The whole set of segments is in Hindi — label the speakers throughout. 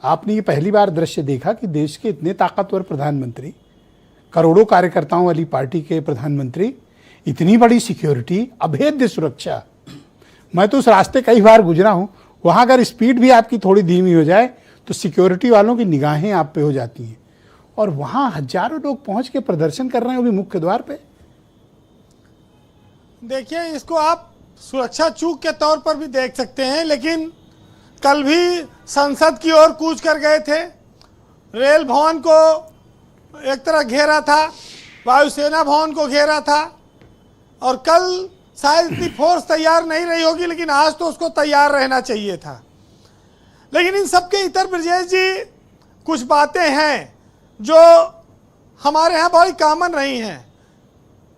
Speaker 1: आपने ये पहली बार दृश्य देखा कि देश के इतने ताकतवर प्रधानमंत्री, करोड़ों कार्यकर्ताओं वाली पार्टी के प्रधानमंत्री, इतनी बड़ी सिक्योरिटी, अभेद्य सुरक्षा। मैं तो उस रास्ते कई बार गुजरा हूं, वहां अगर स्पीड भी आपकी थोड़ी धीमी हो जाए तो सिक्योरिटी वालों की निगाहें आप पे हो जाती हैं, और वहां हजारों लोग पहुंच के प्रदर्शन कर रहे हैं, वो भी मुख्य द्वार पे।
Speaker 2: देखिए, इसको आप सुरक्षा चूक के तौर पर भी देख सकते हैं, लेकिन कल भी संसद की ओर कूच कर गए थे, रेल भवन को एक तरह घेरा था, वायुसेना भवन को घेरा था, और कल शायद इतनी फोर्स तैयार नहीं रही होगी, लेकिन आज तो उसको तैयार रहना चाहिए था। लेकिन इन सब के इतर ब्रजेश जी कुछ बातें हैं जो हमारे यहाँ बड़ी कॉमन रही हैं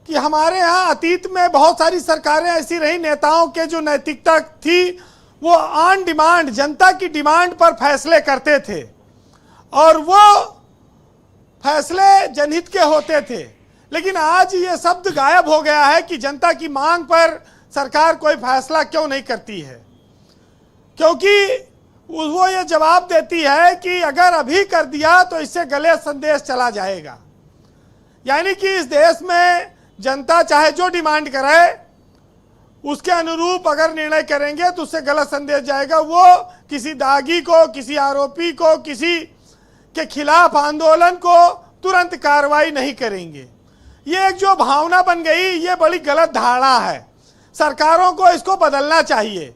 Speaker 2: कि हमारे यहाँ अतीत में बहुत सारी सरकारें ऐसी रही, नेताओं के जो नैतिकता थी वो ऑन डिमांड, जनता की डिमांड पर फैसले करते थे, और वो फैसले जनहित के होते थे। लेकिन आज ये शब्द गायब हो गया है कि जनता की मांग पर सरकार कोई फैसला क्यों नहीं करती है, क्योंकि वो ये जवाब देती है कि अगर अभी कर दिया तो इससे गलत संदेश चला जाएगा। यानी कि इस देश में जनता चाहे जो डिमांड करे उसके अनुरूप अगर निर्णय करेंगे तो उससे गलत संदेश जाएगा। वो किसी दागी को, किसी आरोपी को, किसी के खिलाफ आंदोलन को तुरंत कार्रवाई नहीं करेंगे। ये एक जो भावना बन गई, ये बड़ी गलत धारणा है। सरकारों को इसको बदलना चाहिए।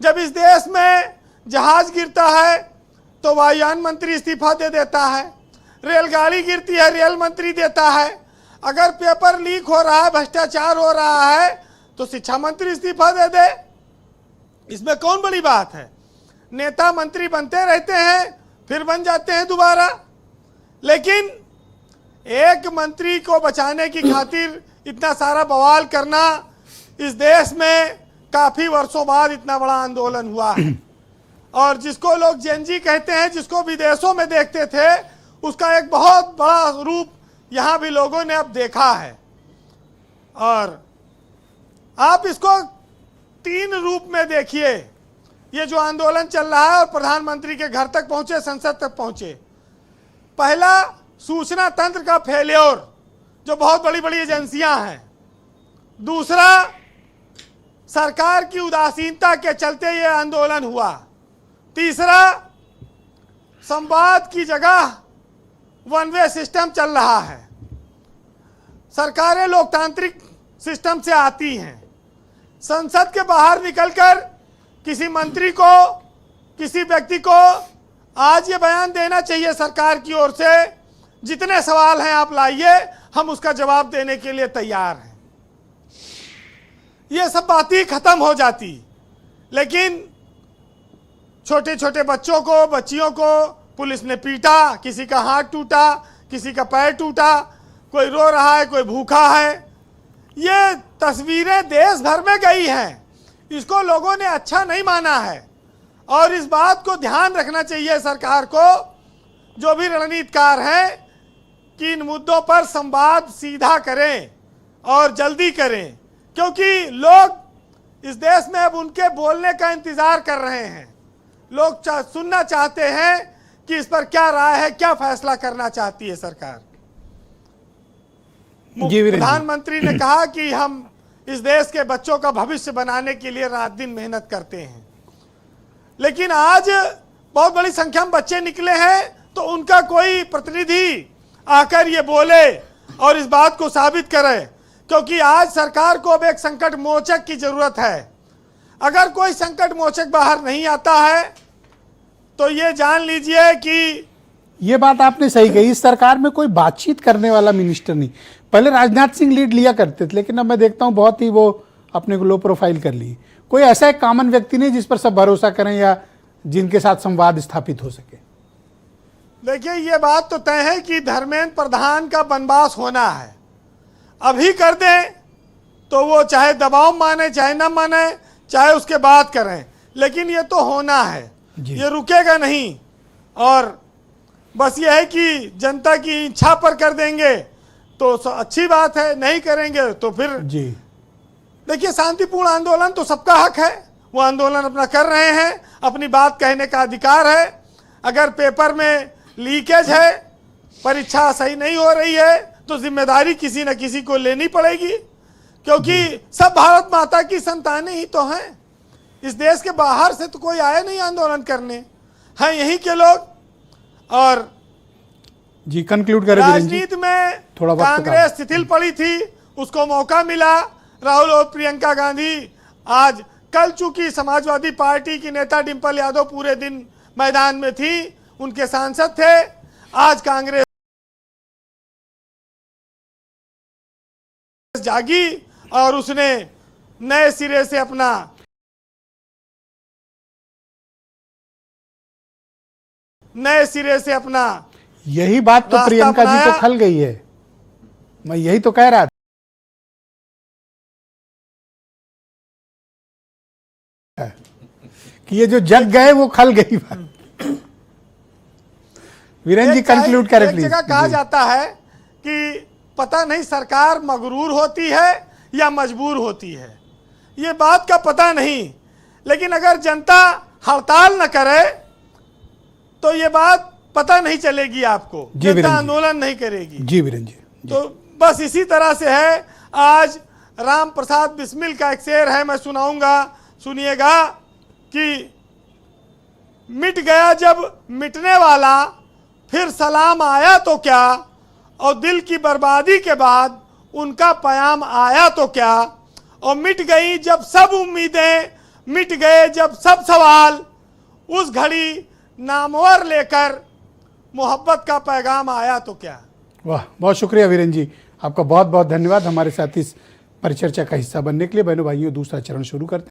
Speaker 2: जब इस देश में जहाज गिरता है तो वायुयान मंत्री इस्तीफा दे देता है, रेलगाड़ी गिरती है रेल मंत्री देता है, अगर पेपर लीक हो रहा है, भ्रष्टाचार हो रहा है तो शिक्षा मंत्री इस्तीफा दे दे। इसमें कौन बड़ी बात है? नेता मंत्री बनते रहते हैं, फिर बन जाते हैं दोबारा। लेकिन एक मंत्री को बचाने की खातिर इतना सारा बवाल करना, इस देश में काफी वर्षों बाद इतना बड़ा आंदोलन हुआ है। और जिसको लोग जेनजी कहते हैं, जिसको विदेशों में देखते थे, उसका एक बहुत बड़ा रूप यहाँ भी लोगों ने अब देखा है। और आप इसको 3 रूप में देखिए। ये जो आंदोलन चल रहा है और प्रधानमंत्री के घर तक पहुंचे, संसद तक पहुंचे। पहला, सूचना तंत्र का फेल्योर, जो बहुत बड़ी बड़ी एजेंसियां हैं। दूसरा, सरकार की उदासीनता के चलते ये आंदोलन हुआ। तीसरा, संवाद की जगह वन वे सिस्टम चल रहा है। सरकारें लोकतांत्रिक सिस्टम से आती हैं, संसद के बाहर निकलकर किसी मंत्री को, किसी व्यक्ति को आज ये बयान देना चाहिए सरकार की ओर से, जितने सवाल हैं आप लाइए, हम उसका जवाब देने के लिए तैयार हैं। ये सब बातें खत्म हो जाती। लेकिन छोटे छोटे बच्चों को, बच्चियों को पुलिस ने पीटा, किसी का हाथ टूटा, किसी का पैर टूटा, कोई रो रहा है, कोई भूखा है। ये तस्वीरें देश भर में गई हैं। इसको लोगों ने अच्छा नहीं माना है, और इस बात को ध्यान रखना चाहिए सरकार को, जो भी रणनीतिकार हैं, कि इन मुद्दों पर संवाद सीधा करें और जल्दी करें, क्योंकि लोग इस देश में अब उनके बोलने का इंतजार कर रहे हैं। लोग सुनना चाहते हैं कि इस पर क्या राय है, क्या फैसला करना चाहती है सरकार। प्रधानमंत्री ने कहा कि हम इस देश के बच्चों का भविष्य बनाने के लिए रात दिन मेहनत करते हैं। लेकिन आज बहुत बड़ी संख्या में बच्चे निकले हैं, तो उनका कोई प्रतिनिधि आकर ये बोले और इस बात को साबित करे, क्योंकि आज सरकार को अब एक संकट मोचक की जरूरत है। अगर कोई संकट मोचक बाहर नहीं आता है तो ये जान लीजिए कि
Speaker 1: ये बात आपने सही कही, इस सरकार में कोई बातचीत करने वाला मिनिस्टर नहीं। पहले राजनाथ सिंह लीड लिया करते थे, लेकिन अब मैं देखता हूं बहुत ही वो अपने को लो प्रोफाइल कर लिए। कोई ऐसा एक कॉमन व्यक्ति नहीं जिस पर सब भरोसा करें या जिनके साथ संवाद स्थापित हो सके।
Speaker 2: देखिए, ये बात तो तय है कि धर्मेंद्र प्रधान का वनवास होना है। अभी कर दें तो वो चाहे दबाव माने चाहे न माने, चाहे उसके बाद करें, लेकिन ये तो होना है, ये रुकेगा नहीं। और बस ये है कि जनता की इच्छा पर कर देंगे तो अच्छी बात है, नहीं करेंगे तो फिर
Speaker 1: जी।
Speaker 2: देखिए, शांतिपूर्ण आंदोलन तो सबका हक है, वो आंदोलन अपना कर रहे हैं, अपनी बात कहने का अधिकार है। अगर पेपर में लीकेज है, परीक्षा सही नहीं हो रही है, तो जिम्मेदारी किसी न किसी को लेनी पड़ेगी, क्योंकि सब भारत माता की संतानें ही तो हैं। इस देश के बाहर से तो कोई आया नहीं आंदोलन करने, हैं यहीं के लोग। और
Speaker 1: जी कंक्लूड करें वीरेंद्र जी।
Speaker 2: राजनीति में
Speaker 1: थोड़ा वक्त
Speaker 2: कांग्रेस शिथिल पड़ी थी, उसको मौका मिला। राहुल और प्रियंका गांधी आज, कल चूंकि समाजवादी पार्टी की नेता डिंपल यादव पूरे दिन मैदान में थी, उनके सांसद थे, आज कांग्रेस जागी और उसने नए सिरे से अपना
Speaker 1: यही बात तो
Speaker 2: रास्ता
Speaker 1: प्रियंका जी
Speaker 2: अपनाया।
Speaker 1: तो खल गई है, मैं यही तो कह रहा था कि ये जो जग गए वो खल गई बात। वीरेंद्र जी कंक्लूड करें प्लीज।
Speaker 2: एक जगह कहा जाता है कि पता नहीं सरकार मगरूर होती है या मजबूर होती है, ये बात का पता नहीं, लेकिन अगर जनता हड़ताल न करे तो ये बात पता नहीं चलेगी आपको, जनता आंदोलन नहीं करेगी।
Speaker 1: जी वीरेंद्र जी।
Speaker 2: तो बस इसी तरह से है। आज राम प्रसाद बिस्मिल का एक शेर है, मैं सुनाऊंगा, सुनिएगा कि मिट गया जब मिटने वाला, फिर सलाम आया तो क्या, और दिल की बर्बादी के बाद उनका पयाम आया तो क्या, और मिट गई जब सब उम्मीदें, मिट गए जब सब सवाल, उस घड़ी नामवर लेकर मोहब्बत का पैगाम आया तो क्या।
Speaker 1: वाह, बहुत शुक्रिया वीरेंद्र जी, आपका बहुत बहुत धन्यवाद हमारे साथ इस परिचर्चा का हिस्सा बनने के लिए। बहनों भाइयों, दूसरा चरण शुरू करते हैं।